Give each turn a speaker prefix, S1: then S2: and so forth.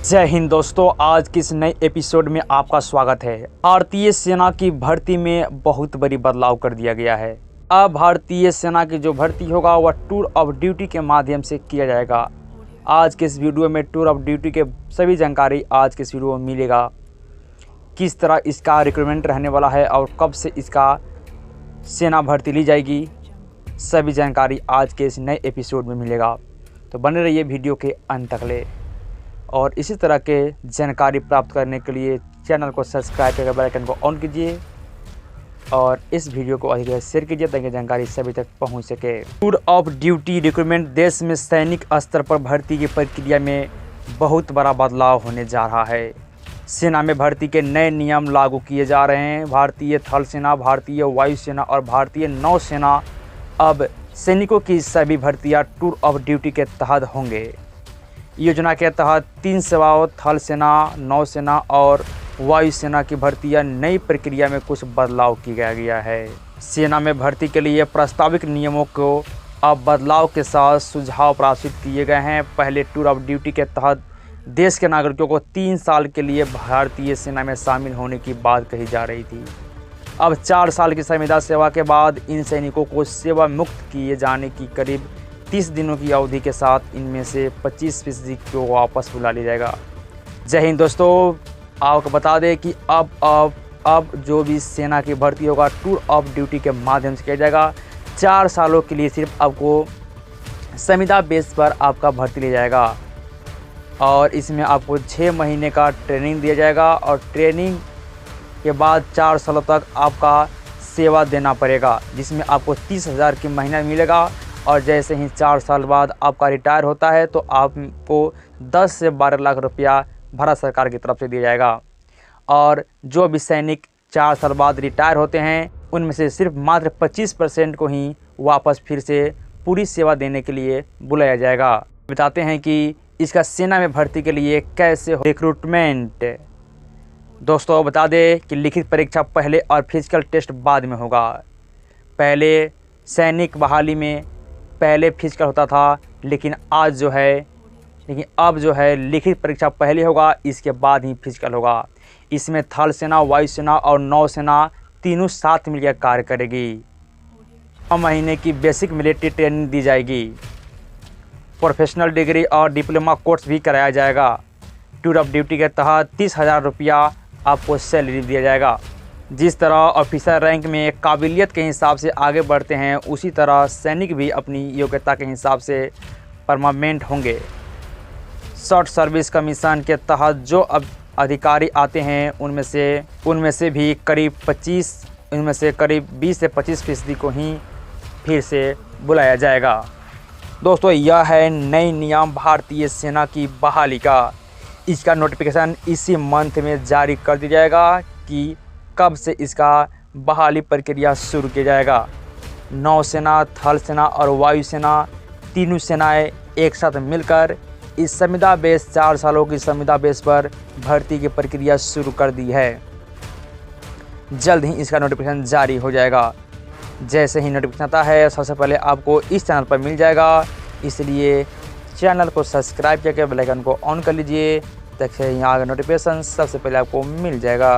S1: जय हिंद दोस्तों, आज के इस नए एपिसोड में आपका स्वागत है। भारतीय सेना की भर्ती में बहुत बड़ी बदलाव कर दिया गया है। अब भारतीय सेना की जो भर्ती होगा वह टूर ऑफ ड्यूटी के माध्यम से किया जाएगा। आज के इस वीडियो में टूर ऑफ ड्यूटी के सभी जानकारी आज के इस वीडियो में मिलेगा। किस तरह इसका रिक्रूटमेंट रहने वाला है और कब से इसका सेना भर्ती ली जाएगी, सभी जानकारी आज के इस नए एपिसोड में मिलेगा। तो बने रहिए वीडियो के अंत तक ले। और इसी तरह के जानकारी प्राप्त करने के लिए चैनल को सब्सक्राइब करके बेल आइकन को ऑन कीजिए और इस वीडियो को अधिक शेयर कीजिए ताकि जानकारी सभी तक पहुंच सके। टूर ऑफ ड्यूटी रिक्रूटमेंट देश में सैनिक स्तर पर भर्ती की प्रक्रिया में बहुत बड़ा बदलाव होने जा रहा है। सेना में भर्ती के नए नियम लागू किए जा रहे हैं। भारतीय थल सेना, भारतीय वायुसेना और भारतीय नौसेना अब सैनिकों की सभी भर्तियाँ टूर ऑफ ड्यूटी के तहत होंगे। योजना के तहत 3 सेवाओं थल सेना, नौसेना और वायुसेना की भर्तियां नई प्रक्रिया में कुछ बदलाव किया गया है। सेना में भर्ती के लिए प्रस्तावित नियमों को अब बदलाव के साथ सुझाव प्रस्तुत किए गए हैं। पहले टूर ऑफ ड्यूटी के तहत देश के नागरिकों को 3 साल के लिए भारतीय सेना में शामिल होने की बात कही जा रही थी। अब 4 साल की संविदा सेवा के बाद इन सैनिकों को सेवा मुक्त किए जाने की करीब 30 दिनों की अवधि के साथ इनमें से 25% को वापस बुला लिया जाएगा। जय हिंद दोस्तों, आपको बता दें कि अब जो भी सेना की भर्ती होगा टूर ऑफ ड्यूटी के माध्यम से किया जाएगा। 4 सालों के लिए सिर्फ आपको संविदा बेस पर आपका भर्ती लिया जाएगा और इसमें आपको 6 महीने का ट्रेनिंग दिया जाएगा और ट्रेनिंग के बाद 4 सालों तक आपका सेवा देना पड़ेगा, जिसमें आपको 30,000 की महीना मिलेगा। और जैसे ही 4 साल बाद आपका रिटायर होता है तो आपको 10 से 12 लाख रुपया भारत सरकार की तरफ से दिया जाएगा। और जो भी सैनिक 4 साल बाद रिटायर होते हैं उनमें से सिर्फ मात्र 25% को ही वापस फिर से पूरी सेवा देने के लिए बुलाया जाएगा। बताते हैं कि इसका सेना में भर्ती के लिए कैसे रिक्रूटमेंट। दोस्तों बता दें कि लिखित परीक्षा पहले और फिजिकल टेस्ट बाद में होगा। पहले सैनिक बहाली में पहले फिजिकल होता था, लेकिन अब जो है लिखित परीक्षा पहले होगा, इसके बाद ही फिजिकल होगा। इसमें थल सेना, वायुसेना और नौसेना तीनों साथ मिलकर कार्य करेगी। 9 महीने की बेसिक मिलिट्री ट्रेनिंग दी जाएगी। प्रोफेशनल डिग्री और डिप्लोमा कोर्स भी कराया जाएगा। टूर ऑफ ड्यूटी के तहत 30,000 रुपया आपको सैलरी दिया जाएगा। जिस तरह ऑफिसर रैंक में काबिलियत के हिसाब से आगे बढ़ते हैं, उसी तरह सैनिक भी अपनी योग्यता के हिसाब से परमानेंट होंगे। शॉर्ट सर्विस कमीशन के तहत जो अब अधिकारी आते हैं उनमें से भी करीब 20 से 25% को ही फिर से बुलाया जाएगा। दोस्तों यह है नई नियम भारतीय सेना की बहाली का। इसका नोटिफिकेशन इसी मंथ में जारी कर दिया जाएगा कि कब से इसका बहाली प्रक्रिया शुरू किया जाएगा। नौसेना, थल सेना और वायुसेना तीनों सेनाएं एक साथ मिलकर इस संविदा बेस 4 सालों की संविदा बेस पर भर्ती की प्रक्रिया शुरू कर दी है। जल्द ही इसका नोटिफिकेशन जारी हो जाएगा। जैसे ही नोटिफिकेशन आता है सबसे पहले आपको इस चैनल पर मिल जाएगा, इसलिए चैनल को सब्सक्राइब करके बेल आइकन को ऑन कर लीजिए ताकि यहाँ नोटिफिकेशन सबसे पहले आपको मिल जाएगा।